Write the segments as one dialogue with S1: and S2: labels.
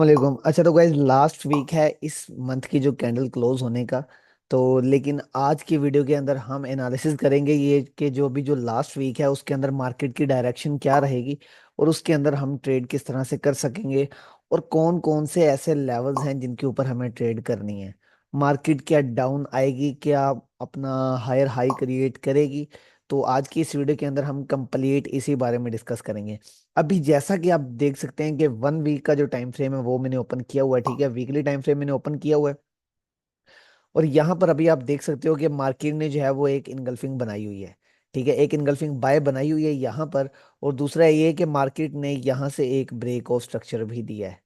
S1: वालेकुम। अच्छा, तो गाइज लास्ट वीक है इस मंथ की जो कैंडल क्लोज होने का। तो लेकिन आज की वीडियो के अंदर हम एनालिसिस करेंगे ये कि जो लास्ट वीक है उसके अंदर मार्केट की डायरेक्शन क्या रहेगी और उसके अंदर हम ट्रेड किस तरह से कर सकेंगे और कौन कौन से ऐसे लेवल्स हैं जिनके ऊपर हमें ट्रेड करनी है। मार्केट क्या डाउन आएगी, क्या अपना हायर हाई क्रिएट करेगी। तो आज की इस वीडियो के अंदर हम कंप्लीट इसी बारे में डिस्कस करेंगे। अभी जैसा कि आप देख सकते हैं कि 1 वीक का जो टाइम फ्रेम है वो मैंने ओपन किया हुआ है। ठीक है, वीकली टाइम फ्रेम मैंने ओपन किया हुआ है और यहाँ पर अभी आप देख सकते हो कि मार्केट ने जो है वो एक इनगल्फिंग बनाई हुई है। ठीक है, एक इनगल्फिंग बाय बनाई हुई है यहाँ पर। और दूसरा ये है कि मार्केट ने यहाँ से एक ब्रेक ऑफ स्ट्रक्चर भी दिया है।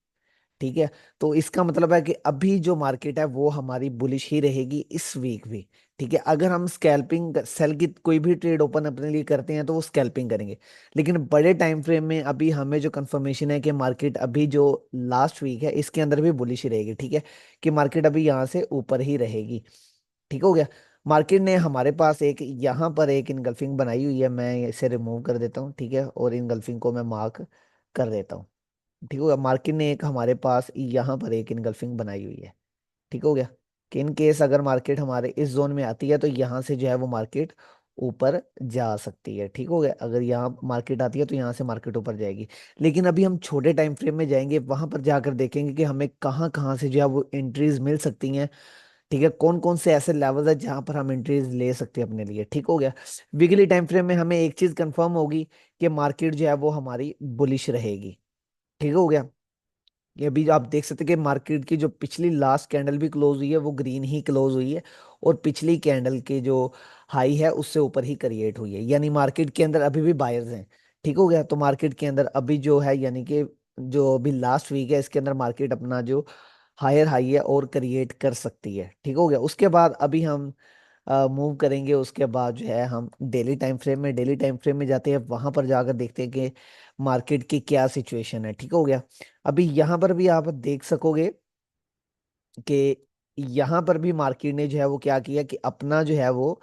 S1: ठीक है, तो इसका मतलब है कि अभी जो मार्केट है वो हमारी बुलिश ही रहेगी इस वीक भी। ठीक है, अगर हम स्कैल्पिंग सेल की कोई भी ट्रेड ओपन अपने लिए करते हैं तो वो स्कैल्पिंग करेंगे। लेकिन बड़े टाइम फ्रेम में अभी हमें जो कंफर्मेशन है कि मार्केट अभी जो लास्ट वीक है इसके अंदर भी बुलिश ही रहेगी। ठीक है, कि मार्केट अभी यहाँ से ऊपर ही रहेगी। ठीक हो गया। मार्केट ने हमारे पास एक यहाँ पर एक इनगल्फिंग बनाई हुई है, मैं इसे रिमूव कर देता हूँ। ठीक है, और इनगल्फिंग को मैं मार्क कर देता हूँ। ठीक हो गया, मार्केट ने एक हमारे पास यहाँ पर एक इनगल्फिंग बनाई हुई है। ठीक हो गया, कि इन केस अगर मार्केट हमारे इस जोन में आती है तो यहाँ से जो है वो मार्केट ऊपर जा सकती है। ठीक हो गया, अगर यहाँ मार्केट आती है तो यहाँ से मार्केट ऊपर जाएगी। लेकिन अभी हम छोटे टाइम फ्रेम में जाएंगे, वहां पर जाकर देखेंगे कि हमें कहाँ कहाँ से जो है वो एंट्रीज मिल सकती हैं। ठीक है, कौन कौन से ऐसे लेवल्स है जहां पर हम एंट्रीज ले सकते हैं अपने लिए। ठीक हो गया, वीकली टाइम फ्रेम में हमें एक चीज कंफर्म होगी कि मार्केट जो है वो हमारी बुलिश रहेगी। ठीक हो गया, ये अभी आप देख सकते हैं कि मार्केट की जो पिछली लास्ट कैंडल भी क्लोज हुई है वो ग्रीन ही क्लोज हुई है और पिछली कैंडल के जो हाई है उससे ऊपर ही क्रिएट हुई है, यानी मार्केट के अंदर अभी भी बायर्स हैं। ठीक हो गया, तो मार्केट के अंदर अभी जो है यानी कि जो अभी लास्ट वीक है इसके अंदर मार्केट अपना जो हायर हाई है और क्रिएट कर सकती है। ठीक हो गया, उसके बाद अभी हम मूव करेंगे। उसके बाद जो है हम डेली टाइम फ्रेम में जाते हैं, वहां पर जाकर देखते हैं कि मार्केट की क्या सिचुएशन है। ठीक हो गया, अभी यहाँ पर भी आप देख सकोगे कि यहाँ पर भी मार्केट ने जो है वो क्या किया कि अपना जो है वो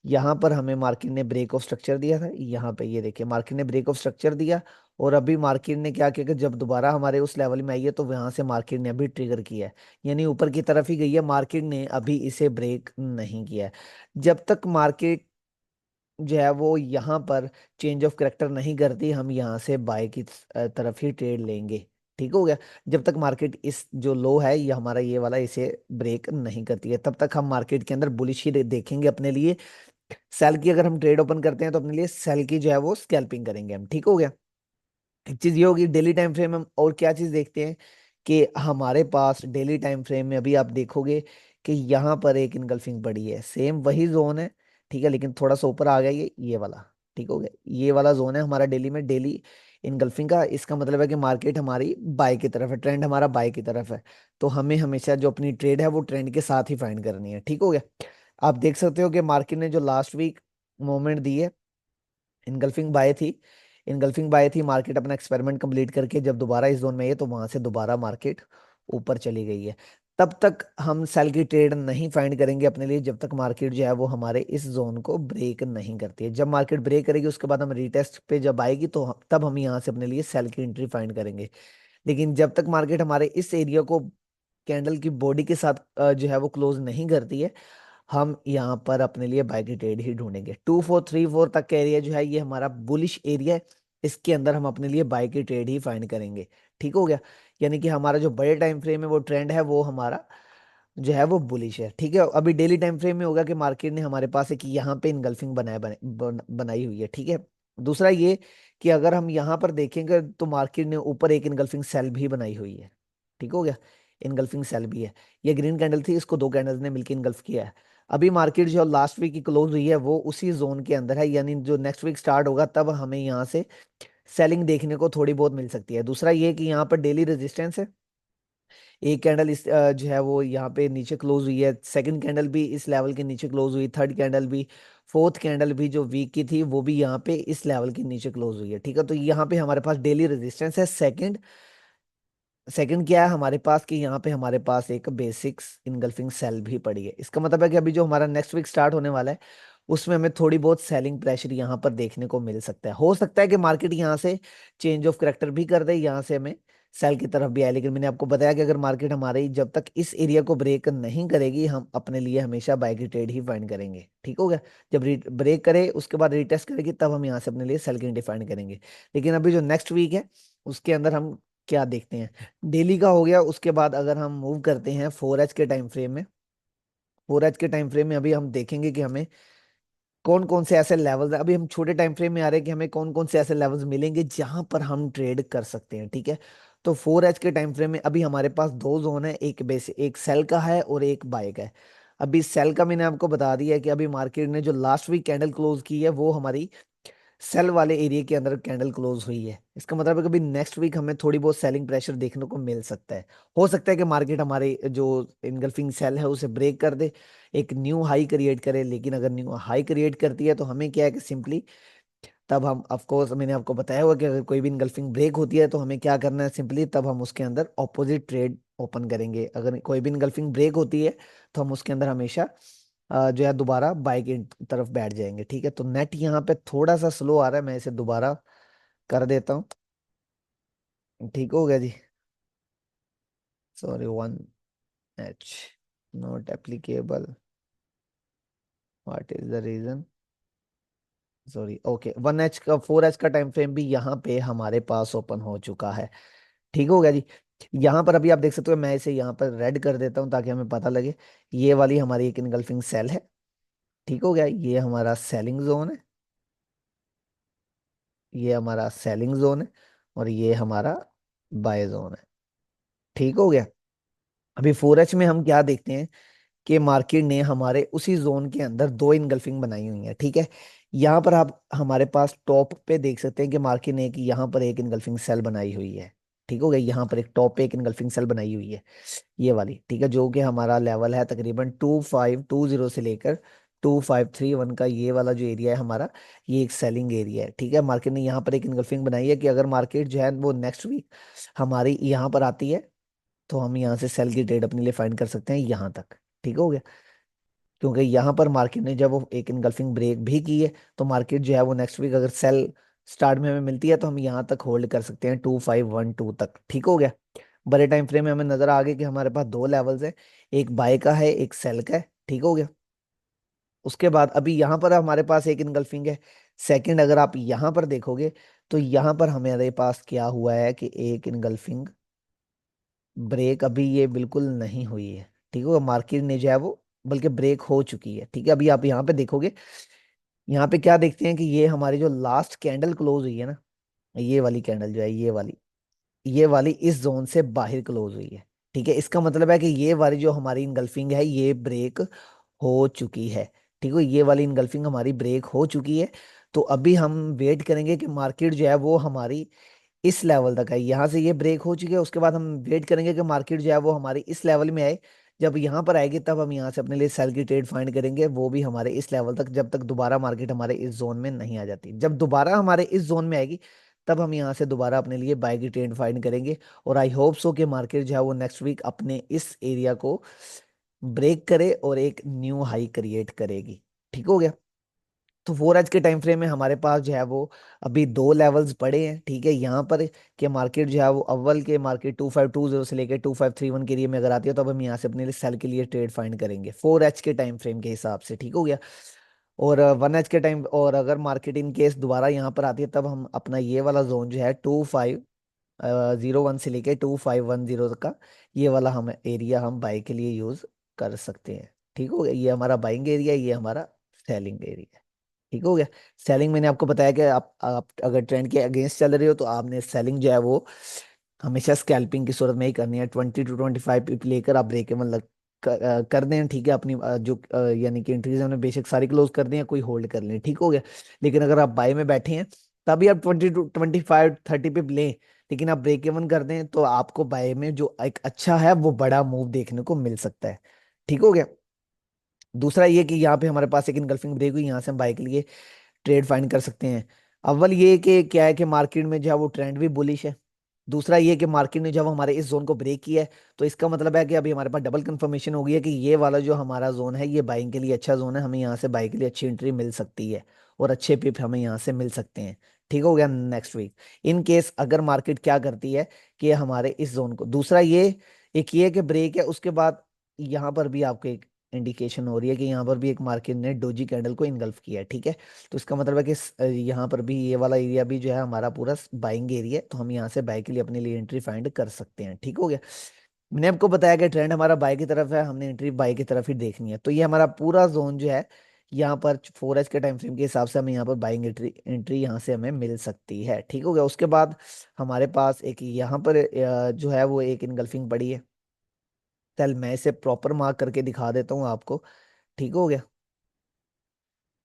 S1: यहाँ पर हमें मार्केट ने ब्रेक ऑफ स्ट्रक्चर दिया था। यहाँ पे ये देखिए मार्केट ने ब्रेक ऑफ स्ट्रक्चर दिया और अभी मार्केट ने क्या किया कि जब दोबारा हमारे उस लेवल में आई है तो वहां से मार्केट ने अभी ट्रिगर किया है, यानी ऊपर की तरफ ही गई है। मार्केट ने अभी इसे ब्रेक नहीं किया है। जब तक मार्केट जो है वो यहाँ पर चेंज ऑफ करेक्टर नहीं करती हम यहाँ से बाय की तरफ ही ट्रेड लेंगे। ठीक हो गया, जब तक मार्केट इस जो लो है ये हमारा ये वाला इसे ब्रेक नहीं करती है तब तक हम मार्केट के अंदर बुलिश ही देखेंगे अपने लिए। सेल की अगर हम ट्रेड ओपन करते हैं तो अपने लिए सेल की जो है वो स्कैल्पिंग करेंगे हम। ठीक हो गया, एक चीज ये होगी डेली टाइम फ्रेम में। और क्या चीज देखते हैं कि हमारे पास डेली टाइम फ्रेम में अभी आप देखोगे कि यहाँ पर एक इनगल्फिंग पड़ी है, सेम वही जोन है। ठीक है, लेकिन थोड़ा सा ऊपर आ गया ये वाला। ठीक हो गया, ये वाला जोन है हमारा डेली में, डेली इनगल्फिंग का। इसका मतलब है कि मार्केट हमारी बाय की तरफ है, ट्रेंड हमारा बाय की तरफ है। तो हमें हमेशा जो अपनी ट्रेड है वो ट्रेंड के साथ ही फाइंड करनी है। ठीक हो गया, आप देख सकते हो कि मार्केट ने जो लास्ट वीक मूवमेंट दी है, इनगल्फिंग बाय थी। इनगल्फिंग बाय थी, मार्केट अपना एक्सपेरिमेंट कंप्लीट करके जब दोबारा इस जोन में आई है तो वहां से दोबारा मार्केट ऊपर चली गई है। तब तक हम सेल की ट्रेड नहीं फाइंड करेंगे अपने लिए जब तक मार्केट जो है वो हमारे इस जोन को ब्रेक नहीं करती है। जब मार्केट ब्रेक करेगी उसके बाद हम रीटेस्ट पे जब आएगी तो तब हम यहाँ से अपने लिए सेल की एंट्री फाइंड करेंगे। लेकिन जब तक मार्केट हमारे इस एरिया को कैंडल की बॉडी के साथ जो है वो क्लोज नहीं करती है हम यहाँ पर अपने लिए बाय की ट्रेड ही ढूंढेंगे। 2434 तक का एरिया जो है ये हमारा बुलिश एरिया है, इसके अंदर हम अपने लिए बाय की ट्रेड ही फाइंड करेंगे। ठीक हो गया, यानी कि हमारा जो बड़े टाइम फ्रेम है वो ट्रेंड है वो हमारा जो है वो बुलिश है। ठीक है, अभी डेली टाइम फ्रेम में होगा कि मार्केट ने हमारे पास एक यहाँ पे इनगल्फिंग बनाई हुई है। ठीक है, दूसरा ये कि अगर हम यहाँ पर देखेंगे तो मार्केट ने ऊपर एक इनगल्फिंग सेल भी बनाई हुई है। ठीक हो गया, इनगल्फिंग सेल भी है। ये ग्रीन कैंडल थी, इसको दो कैंडल्स ने मिलकर इनगल्फ किया है। अभी मार्केट जो लास्ट वीक की क्लोज हुई है वो उसी जोन के अंदर है, यानी जो नेक्स्ट वीक स्टार्ट होगा तब हमें यहाँ से सेलिंग देखने को थोड़ी बहुत मिल सकती है। दूसरा ये कि यहाँ पर डेली रेजिस्टेंस है। एक कैंडल इस जो है वो यहाँ पे नीचे क्लोज हुई है, सेकंड कैंडल भी इस लेवल के नीचे क्लोज हुई, थर्ड कैंडल भी, फोर्थ कैंडल भी जो वीक की थी वो भी यहाँ पे इस लेवल के नीचे क्लोज हुई है। ठीक है, तो यहाँ पे हमारे पास डेली रेजिस्टेंस है। सेकंड सेकंड क्या है हमारे पास कि यहाँ पे हमारे पास एक बेसिक्स इनगल्फिंग सेल भी पड़ी है। इसका मतलब है कि अभी जो हमारा नेक्स्ट वीक स्टार्ट होने वाला है उसमें हमें थोड़ी बहुत सेलिंग प्रेशर यहाँ पर देखने को मिल सकता है। हो सकता है कि मार्केट यहाँ से चेंज ऑफ करेक्टर भी कर दे, यहाँ से हमें सेल की तरफ भी आए, लेकिन मैंने आपको बताया कि अगर मार्केट हमारी जब तक इस एरिया को ब्रेक नहीं करेगी, हम अपने लिए हमेशा बाय की ट्रेड ही फाइंड करेंगे। ठीक हो गया। जब ब्रेक करे उसके बाद रीटेस्ट करेगी, तब हम यहाँ से अपने लिए सेल की डिफाइन करेंगे। लेकिन अभी जो नेक्स्ट वीक है उसके अंदर हम क्या देखते हैं, डेली का हो गया। उसके बाद अगर हम मूव करते हैं 4H के टाइम फ्रेम में, 4H के टाइम फ्रेम में अभी हम देखेंगे कि हमें कौन कौन से ऐसे लेवल्स, अभी हम छोटे टाइम फ्रेम में आ रहे हैं कि हमें कौन कौन से ऐसे लेवल्स मिलेंगे जहां पर हम ट्रेड कर सकते हैं। ठीक है। तो 4H के टाइम फ्रेम में अभी हमारे पास दो जोन है, एक बेस, एक सेल का है और एक बाय का है। अभी सेल का मैंने आपको बता दिया है कि अभी मार्केट ने जो लास्ट वीक कैंडल क्लोज की है वो हमारी सेल वाले एरिया के अंदर कैंडल क्लोज हुई है। इसका मतलब है कि अभी नेक्स्ट वीक हमें थोड़ी बहुत सेलिंग प्रेशर देखने को मिल सकता है। हो सकता है कि मार्केट हमारे जो इनगल्फिंग सेल है उसे ब्रेक कर दे, एक न्यू हाई क्रिएट करे। लेकिन अगर न्यू हाई क्रिएट करती है तो हमें क्या है कि सिंपली तब हम, ऑफ कोर्स मैंने आपको बताया हुआ कि अगर कोई भी इनगल्फिंग ब्रेक होती है तो हमें क्या करना है, सिंपली तब हम उसके अंदर ऑपोजिट ट्रेड ओपन करेंगे। अगर कोई भी इनगल्फिंग ब्रेक होती है तो हम उसके अंदर हमेशा जो है दोबारा बाई की तरफ बैठ जाएंगे। ठीक है। तो नेट यहाँ पे थोड़ा सा स्लो आ रहा है, मैं इसे दोबारा कर देता हूँ। ठीक हो गया जी। Sorry, 1H not applicable, what is the reason. Sorry, okay, 1H का 4H का टाइम फ्रेम भी यहाँ पे हमारे पास ओपन हो चुका है। ठीक हो गया जी। यहाँ पर अभी आप देख सकते हो, मैं इसे यहाँ पर रेड कर देता हूँ ताकि हमें पता लगे। ये वाली हमारी एक इनगल्फिंग सेल है। ठीक हो गया। ये हमारा सेलिंग जोन है, ये हमारा सेलिंग जोन है, और ये हमारा बाय जोन है। ठीक हो गया। अभी 4H में हम क्या देखते हैं कि मार्केट ने हमारे उसी जोन के अंदर दो इनगल्फिंग बनाई हुई है। ठीक है। यहाँ पर आप हमारे पास टॉप पे देख सकते हैं कि मार्केट ने एक यहाँ पर एक इनगल्फिंग सेल बनाई हुई है। ठीक हो गया। यहाँ पर एक टॉप पे एक इनगल्फिंग सेल बनाई हुई है, ये वाली। ठीक है। जो कि हमारा लेवल है तकरीबन 2520 से लेकर 2531 का, ये वाला जो एरिया है हमारा, ये एक सेलिंग एरिया है। ठीक है। मार्केट ने यहाँ पर एक इनगल्फिंग बनाई है कि अगर मार्केट जो है वो नेक्स्ट वीक हमारी यहाँ पर आती है तो हम यहाँ से सेल की ट्रेड अपने लिए फाइंड कर सकते हैं यहाँ तक। ठीक हो गया। क्योंकि यहाँ पर मार्केट ने जब वो एक इनगल्फिंग ब्रेक भी की है तो मार्केट जो है वो नेक्स्ट वीक अगर सेल स्टार्ट में हमें मिलती है तो हम यहाँ तक होल्ड कर सकते हैं 2512 तक। ठीक हो गया। बड़े टाइम फ्रेम में हमें नजर आ गया कि हमारे पास दो लेवल्स हैं, एक बाय का है एक सेल का है। ठीक हो गया। उसके बाद अभी यहाँ पर हमारे पास एक इनगल्फिंग है। सेकंड, अगर आप यहाँ पर देखोगे तो यहाँ पर हमारे पास क्या हुआ है कि एक इनगल्फिंग ब्रेक अभी ये बिल्कुल नहीं हुई है। ठीक है। मार्केट ने जो है वो बल्कि ब्रेक हो चुकी है। ठीक है। अभी आप यहाँ पे देखोगे, यहाँ पे क्या देखते हैं कि ये हमारी जो लास्ट कैंडल क्लोज हुई है ना, ये वाली कैंडल जो है, ये वाली इस जोन से बाहर क्लोज हुई है। ठीक है। इसका मतलब है कि ये वाली जो हमारी इनगल्फिंग है ये ब्रेक हो चुकी है। ठीक है। ये वाली इनगल्फिंग हमारी ब्रेक हो चुकी है। तो अभी हम वेट करेंगे कि मार्केट जो है वो हमारी इस लेवल तक है। यहाँ से ये ब्रेक हो चुकी है, उसके बाद हम वेट करेंगे कि मार्केट जो है वो हमारी इस लेवल में आए। जब यहाँ पर आएगी तब हम यहाँ से अपने लिए सेल की ट्रेड फाइंड करेंगे, वो भी हमारे इस लेवल तक, जब तक दोबारा मार्केट हमारे इस जोन में नहीं आ जाती। जब दोबारा हमारे इस जोन में आएगी तब हम यहाँ से दोबारा अपने लिए बाय की ट्रेड फाइंड करेंगे। और आई होप सो कि मार्केट जो है वो नेक्स्ट वीक अपने इस एरिया को ब्रेक करे और एक न्यू हाई क्रिएट करेगी। ठीक हो गया। तो 4H के टाइम फ्रेम में हमारे पास जो है वो अभी दो लेवल्स पड़े हैं। ठीक है। यहाँ पर के मार्केट जो है वो अव्वल के मार्केट 2520 से लेकर 2531 के एरिया में अगर आती है तो अब हम यहाँ से अपने लिए सेल के लिए ट्रेड फाइंड करेंगे 4H के टाइम फ्रेम के हिसाब से। ठीक हो गया। और 1H के टाइम, और अगर मार्केट इन केस दोबारा यहाँ पर आती है तब हम अपना ये वाला जोन जो है 2501 से लेकर 2510 का, ये वाला हम एरिया हम बाई के लिए यूज कर सकते हैं। ठीक हो गया। ये हमारा बाइंग एरिया, ये हमारा सेलिंग एरिया। ठीक हो गया। सेलिंग मैंने आपको बताया कि आप अगर ट्रेंड के अगेंस्ट चल रहे हो तो आपने सेलिंग जो है वो हमेशा स्कैल्पिंग की सूरत में ही करनी है। 20 to 25 पिप लेकर आप ब्रेक इवन कर दें। ठीक है। अपनी जो यानी कि एंट्रीज हमने बेशक सारी क्लोज कर दी हैं, कोई होल्ड कर लें। ठीक हो गया। लेकिन अगर आप बाय में बैठे हैं तभी आप 20 to 25 30 पिप लें, लेकिन आप ब्रेक इवन कर दें तो आपको बाय में जो एक अच्छा है वो बड़ा मूव देखने को मिल सकता है। ठीक हो गया। दूसरा ये कि यहाँ पे हमारे पास एक इनगल्फिंग ब्रेक हुई, यहाँ से हम बाय के लिए ट्रेड फाइंड कर सकते हैं। अव्वल ये कि क्या है कि मार्केट में जो है वो ट्रेंड भी बुलिश है। दूसरा ये कि मार्केट ने जब हमारे इस जोन को ब्रेक किया है तो इसका मतलब है कि अभी हमारे पास डबल कंफर्मेशन हो गई है कि ये वाला जो हमारा जोन है ये बाइंग के लिए अच्छा जोन है, हमें यहाँ से बाई के लिए अच्छी एंट्री मिल सकती है और अच्छे पिप हमें यहाँ से मिल सकते हैं। ठीक हो गया। नेक्स्ट वीक इन केस अगर मार्केट क्या करती है कि हमारे इस जोन को, दूसरा ये, एक ये कि ब्रेक है, उसके बाद यहाँ पर भी आपको एक इंडिकेशन हो रही है कि यहाँ पर भी एक मार्केट ने डोजी कैंडल को इनगल्फ किया है, ठीक है। तो इसका मतलब है कि यहाँ पर भी ये वाला एरिया भी जो है हमारा पूरा बाइंग एरिया है, तो हम यहाँ से बाय के लिए अपने लिए एंट्री फाइंड कर सकते हैं, ठीक हो गया। मैंने आपको बताया कि ट्रेंड हमारा बाय की तरफ है, हमने एंट्री बाय की तरफ ही देखनी है। तो ये हमारा पूरा जोन जो है, यहाँ पर 4H के टाइम फ्रेम के हिसाब से हमें यहाँ पर बाइंग एंट्री एंट्री यहाँ से हमें मिल सकती है, ठीक हो गया। उसके बाद हमारे पास एक यहाँ पर जो है वो एक इनगल्फिंग पड़ी है। चल मैं इसे प्रॉपर मार्क करके दिखा देता हूँ आपको, ठीक हो गया।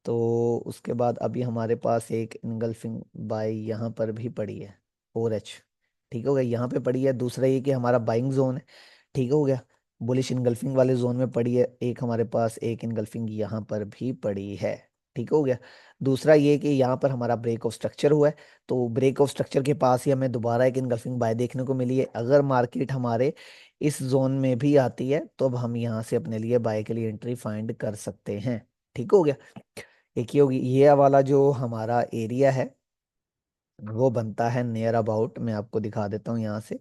S1: तो उसके बाद अभी हमारे पास एक इनगल्फिंग बाई यहाँ पर भी पड़ी है, 4H, ठीक हो गया, यहाँ पे पड़ी है। दूसरा ये कि हमारा बाइंग जोन है, ठीक हो गया, बुलिश इनगल्फिंग वाले जोन में पड़ी है। एक हमारे पास एक इनगल्फिंग यहाँ पर भी पड़ी है, ठीक हो गया। दूसरा ये कि यहाँ पर हमारा ब्रेक ऑफ स्ट्रक्चर हुआ है, तो ब्रेक ऑफ स्ट्रक्चर के पास ही हमें दोबारा एक इनगल्फिंग बाय देखने को मिली है। अगर मार्केट हमारे इस जोन में भी आती है तो अब हम यहाँ से अपने लिए बाय के लिए एंट्री फाइंड कर सकते हैं, ठीक हो गया। एक ये होगी, ये वाला जो हमारा एरिया है वो बनता है नियर अबाउट, मैं आपको दिखा देता हूँ यहाँ से,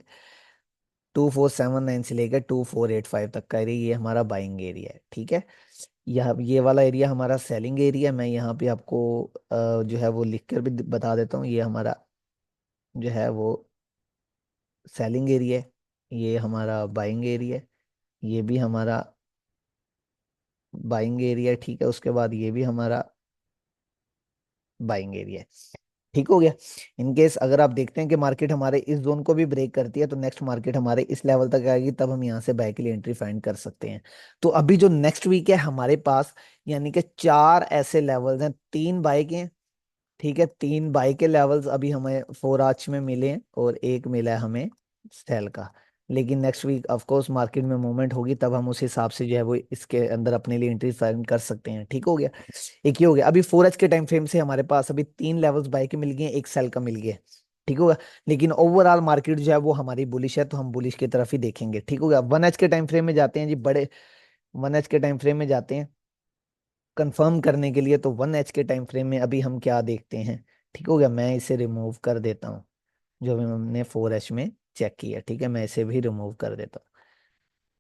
S1: 2479 से लेकर 2485 तक का एरिया, ये हमारा बाइंग एरिया है, ठीक है। यह ये वाला एरिया हमारा सेलिंग एरिया, मैं यहाँ पे आपको जो है वो लिख कर भी बता देता हूँ। ये हमारा जो है वो सेलिंग एरिया है, ये हमारा बाइंग एरिया है, ये भी हमारा बाइंग एरिया, ठीक है। उसके बाद ये भी हमारा बाइंग एरिया है, ठीक हो गया। इनकेस अगर आप देखते हैं कि मार्केट हमारे इस जोन को भी ब्रेक करती है तो नेक्स्ट मार्केट हमारे इस लेवल तक आएगी, तब हम यहाँ से बाय के लिए एंट्री फाइंड कर सकते हैं। तो अभी जो नेक्स्ट वीक है हमारे पास, यानी कि चार ऐसे लेवल्स हैं, तीन बाय के हैं, ठीक है, तीन बाय के लेवल्स अभी हमें 4 आर्च में मिले हैं और एक मिला है हमें सेल का। लेकिन next week of course market में मूवमेंट होगी, तब हम उस हिसाब से जो है वो इसके अंदर अपने लिए एंट्री फाइंड कर सकते हैं, ठीक हो गया। एक ही हो गया। अभी 4H के टाइम फ्रेम से हमारे पास अभी तीन लेवल्स बाय के मिल गए हैं, एक सेल का मिल गया है, ठीक होगा। लेकिन ओवरऑल मार्केट जो है वो हमारी बुलिश है, तो हम बुलिश की तरफ ही देखेंगे, ठीक होगा। 1H के टाइम फ्रेम में जाते हैं जी, बड़े 1H के टाइम फ्रेम में जाते हैं कंफर्म करने के लिए। तो 1H के टाइम फ्रेम में अभी हम क्या देखते हैं, ठीक हो गया, मैं इसे रिमूव कर देता हूँ। जो भी हमने 4H में चेक किया, ठीक है, मैं इसे भी रिमूव कर देता हूँ।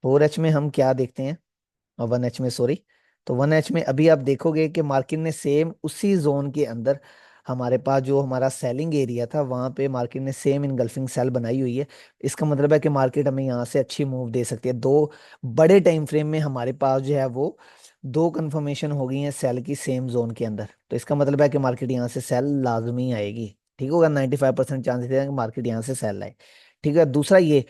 S1: 4H में हम क्या देखते हैं, और 1H में सॉरी, तो 1H में अभी आप देखोगे कि मार्केट ने सेम उसी जोन के अंदर, हमारे पास जो हमारा सेलिंग एरिया था वहां पे मार्केट ने सेम इनगल्फिंग सेल बनाई हुई है। इसका मतलब है कि मार्केट हमें यहाँ से अच्छी मूव दे सकती है। दो बड़े टाइम फ्रेम में हमारे पास जो है वो दो कंफर्मेशन हो गई हैं सेल की सेम जोन के अंदर, तो इसका मतलब है कि मार्केट यहाँ से सेल लाजमी आएगी, ठीक होगा। 95% चांसेस है कि मार्केट यहाँ से सेल आए, ठीक है। दूसरा ये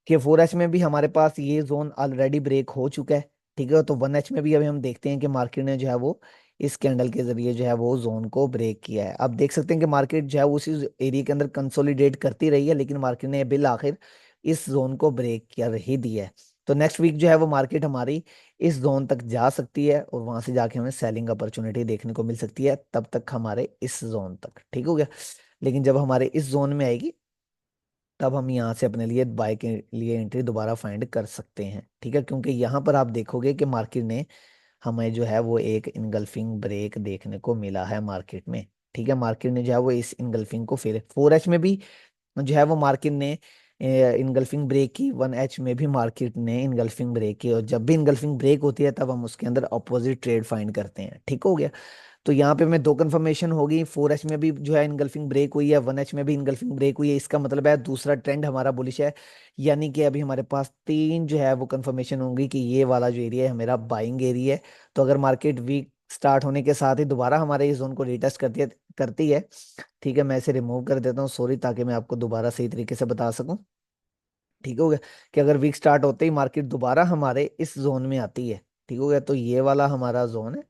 S1: कि 4H में भी हमारे पास ये जोन ऑलरेडी ब्रेक हो चुका है, ठीक है। तो 1H में भी अभी हम देखते हैं कि मार्केट ने जो है वो इस कैंडल के जरिए जो है वो जोन को ब्रेक किया है। अब देख सकते हैं कि मार्केट जो है उसी एरिया के अंदर कंसोलिडेट करती रही है, लेकिन मार्केट ने बिल आखिर इस जोन को ब्रेक कर ही दिया है। तो नेक्स्ट वीक जो है वो मार्केट हमारी इस जोन तक जा सकती है और वहां से जाके हमें सेलिंग अपॉर्चुनिटी देखने को मिल सकती है, तब तक हमारे इस जोन तक, ठीक हो गया। लेकिन जब हमारे इस जोन में आएगी तब हम यहाँ से अपने लिए बाय के लिए एंट्री दोबारा फाइंड कर सकते हैं, ठीक है। क्योंकि यहाँ पर आप देखोगे कि मार्केट ने हमें जो है वो एक इनगल्फिंग ब्रेक देखने को मिला है मार्केट में, ठीक है। मार्केट ने जो है वो इस इनगल्फिंग को फिर 4H में भी जो है वो मार्केट ने इनगल्फिंग ब्रेक की, 1H में भी मार्केट ने इनगल्फिंग ब्रेक की, और जब भी इनगल्फिंग ब्रेक होती है तब हम उसके अंदर अपोजिट ट्रेड फाइंड करते हैं, ठीक हो गया। तो यहाँ पे मैं दो कंफर्मेशन होगी, 4H में भी जो है इनगल्फिंग ब्रेक हुई है, 1H में भी इनगल्फिंग ब्रेक हुई है, इसका मतलब है दूसरा ट्रेंड हमारा बुलिश है। यानी कि अभी हमारे पास तीन जो है वो कंफर्मेशन होंगी कि ये वाला जो एरिया है मेरा बाइंग एरिया है। तो अगर मार्केट वीक स्टार्ट होने के साथ ही दोबारा हमारे इस जोन को रिटेस्ट करती है, ठीक है, मैं इसे रिमूव कर देता हूँ सॉरी, ताकि मैं आपको दोबारा सही तरीके से बता सकूं, ठीक हो गया। कि अगर वीक स्टार्ट होते ही मार्केट दोबारा हमारे इस जोन में आती है, ठीक हो गया, तो ये वाला हमारा जोन है,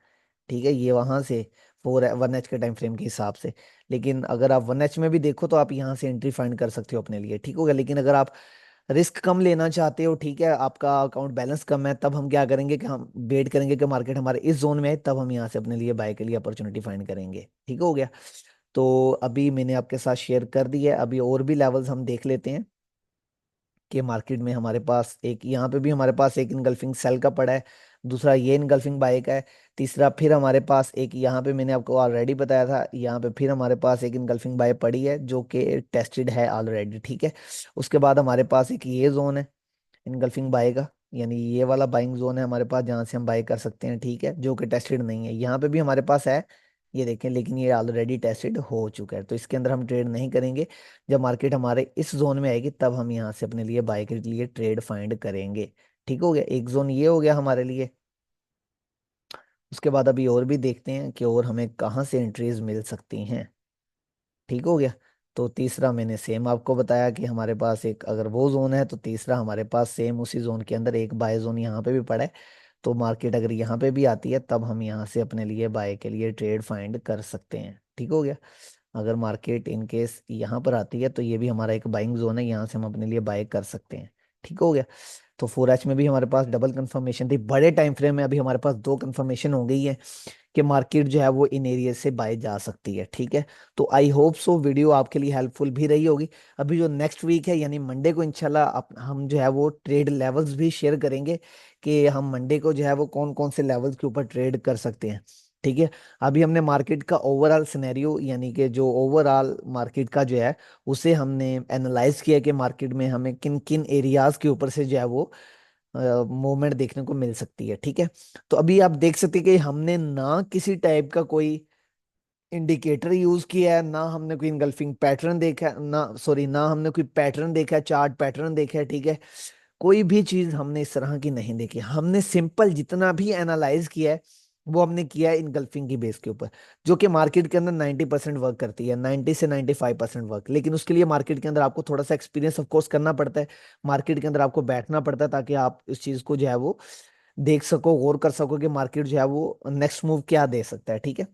S1: ठीक है, ये वहां से 1H के टाइम फ्रेम के हिसाब से। लेकिन अगर आप 1H में भी देखो तो आप यहाँ से एंट्री फाइंड कर सकते हो अपने लिए, ठीक हो गया। लेकिन अगर आप रिस्क कम लेना चाहते हो, ठीक है, आपका अकाउंट बैलेंस कम है, तब हम क्या करेंगे कि हम वेट करेंगे कि मार्केट हमारे इस जोन में है, तब हम यहाँ से अपने लिए बाय के लिए अपॉर्चुनिटी फाइंड करेंगे, ठीक हो गया। तो अभी मैंने आपके साथ शेयर कर दी है, अभी और भी लेवल्स हम देख लेते हैं कि मार्केट में हमारे पास एक, यहाँ पे भी हमारे पास एक इनगल्फिंग सेल का पड़ा है। दूसरा ये इनगल्फिंग बाय का है। तीसरा फिर हमारे पास एक यहाँ पे मैंने आपको ऑलरेडी बताया था, यहाँ पे फिर हमारे पास एक इनगल्फिंग बाय पड़ी है जो कि टेस्टेड है ऑलरेडी, ठीक है। उसके बाद हमारे पास एक ये जोन है इनगल्फिंग बाय का, यानी ये वाला बाइंग जोन है हमारे पास जहाँ से हम बाय कर सकते हैं, ठीक है, जो कि टेस्टेड नहीं है। यहाँ पे भी हमारे पास है, ये देखें, लेकिन ये ऑलरेडी टेस्टेड हो चुका है, तो इसके अंदर हम ट्रेड नहीं करेंगे। जब मार्केट हमारे इस जोन में आएगी तब हम यहाँ से अपने लिए बाय के लिए ट्रेड फाइंड करेंगे। ठीक हो गया, एक जोन ये हो गया हमारे लिए। उसके बाद अभी और भी देखते हैं कि और हमें कहाँ से एंट्रीज मिल सकती हैं। ठीक हो गया। तो तीसरा मैंने सेम आपको बताया कि हमारे पास एक अगर वो जोन है, तो तीसरा हमारे पास सेम उसी जोन के अंदर एक बाय जोन यहाँ पे भी पड़ा है। तो मार्केट अगर यहाँ पे भी आती है तब हम यहाँ से अपने लिए बाय के लिए ट्रेड फाइंड कर सकते हैं। ठीक हो गया। अगर मार्केट इन केस यहाँ पर आती है तो ये भी हमारा एक बाइंग जोन है, यहाँ से हम अपने लिए बाय कर सकते हैं। ठीक हो गया। तो 4H में भी हमारे पास डबल कंफर्मेशन थी, बड़े टाइम फ्रेम में अभी हमारे पास दो कंफर्मेशन हो गई है कि मार्केट जो है वो इन एरिया से बाय जा सकती है। ठीक है। तो आई होप सो वीडियो आपके लिए हेल्पफुल भी रही होगी। अभी जो नेक्स्ट वीक है यानी मंडे को इंशाल्लाह हम जो है वो ट्रेड लेवल्स भी शेयर करेंगे कि हम मंडे को जो है वो कौन कौन से लेवल्स के ऊपर ट्रेड कर सकते हैं। ठीक है। अभी हमने मार्केट का ओवरऑल सिनेरियो यानी कि जो ओवरऑल मार्केट का जो है उसे हमने एनालाइज किया कि मार्केट में हमें किन किन एरियाज के ऊपर से जो है वो मूवमेंट देखने को मिल सकती है। ठीक है। तो अभी आप देख सकते हैं कि हमने ना किसी टाइप का कोई इंडिकेटर यूज किया है, ना हमने कोई इनगल्फिंग पैटर्न देखा है, ना सॉरी ना हमने कोई पैटर्न देखा है, चार्ट पैटर्न देखा है। ठीक है। कोई भी चीज हमने इस तरह की नहीं देखी, हमने सिंपल जितना भी एनालाइज किया है वो हमने किया है इनगल्फिंग की बेस के ऊपर, जो कि मार्केट के अंदर 90% वर्क करती है, 90 से 95% वर्क। लेकिन उसके लिए मार्केट के अंदर आपको थोड़ा सा एक्सपीरियंस ऑफ कोर्स करना पड़ता है, मार्केट के अंदर आपको बैठना पड़ता है ताकि आप इस चीज को जो है वो देख सको, गौर कर सको कि मार्केट जो है वो नेक्स्ट मूव क्या दे सकता है। ठीक है।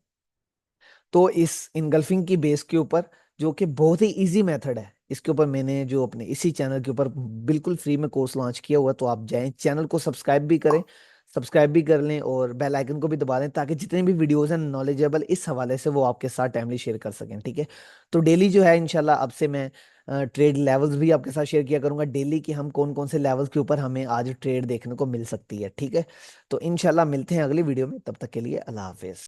S1: तो इस इनगल्फिंग की बेस के ऊपर, जो कि बहुत ही इजी मेथड है, इसके ऊपर मैंने जो अपने इसी चैनल के ऊपर बिल्कुल फ्री में कोर्स लॉन्च किया हुआ है। तो आप जाएं चैनल को सब्सक्राइब भी करें, सब्सक्राइब भी कर लें और बेल आइकन को भी दबा दें ताकि जितने भी वीडियोस हैं नॉलेजेबल इस हवाले से वो आपके साथ टाइमली शेयर कर सकें। ठीक है। तो डेली जो है इंशाल्लाह अब से मैं ट्रेड लेवल्स भी आपके साथ शेयर किया करूंगा डेली कि हम कौन कौन से लेवल्स के ऊपर हमें आज ट्रेड देखने को मिल सकती है। ठीक है। तो इंशाल्लाह मिलते हैं अगली वीडियो में, तब तक के लिए अल्लाह हाफिज।